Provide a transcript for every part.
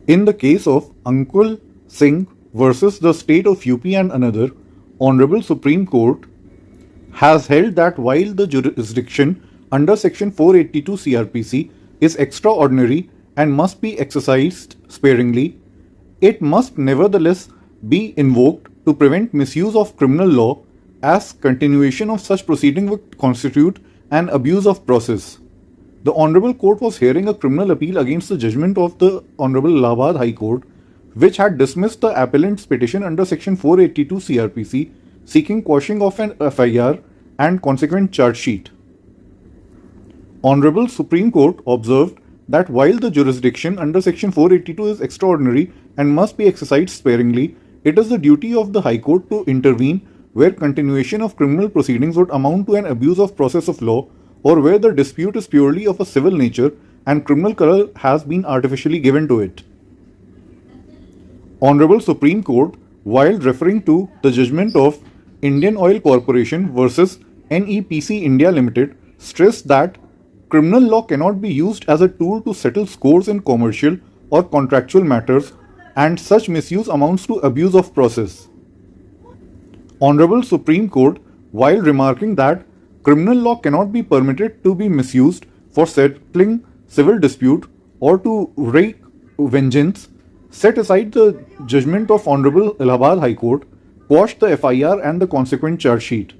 In the case of Ankul Singh versus the state of UP and another, Honorable Supreme Court has held that while the jurisdiction under Section 482 CRPC is extraordinary and must be exercised sparingly, it must nevertheless be invoked to prevent misuse of criminal law, as continuation of such proceeding would constitute an abuse of process. The Honorable Court was hearing a criminal appeal against the judgment of the Honorable Allahabad High Court, which had dismissed the appellant's petition under Section 482 CRPC, seeking quashing of an FIR and consequent charge sheet. Honorable Supreme Court observed that while the jurisdiction under Section 482 is extraordinary and must be exercised sparingly, it is the duty of the High Court to intervene where continuation of criminal proceedings would amount to an abuse of process of law, or where the dispute is purely of a civil nature and criminal color has been artificially given to it. Honorable Supreme Court, while referring to the judgment of Indian Oil Corporation versus NEPC India Limited, stressed that criminal law cannot be used as a tool to settle scores in commercial or contractual matters, and such misuse amounts to abuse of process. Honorable Supreme Court, while remarking that criminal law cannot be permitted to be misused for settling civil dispute or to wreak vengeance, set aside the judgment of Honorable Allahabad High Court, quashed the FIR and the consequent charge sheet.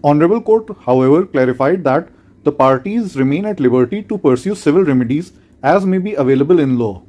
Honorable Court, however, clarified that the parties remain at liberty to pursue civil remedies as may be available in law.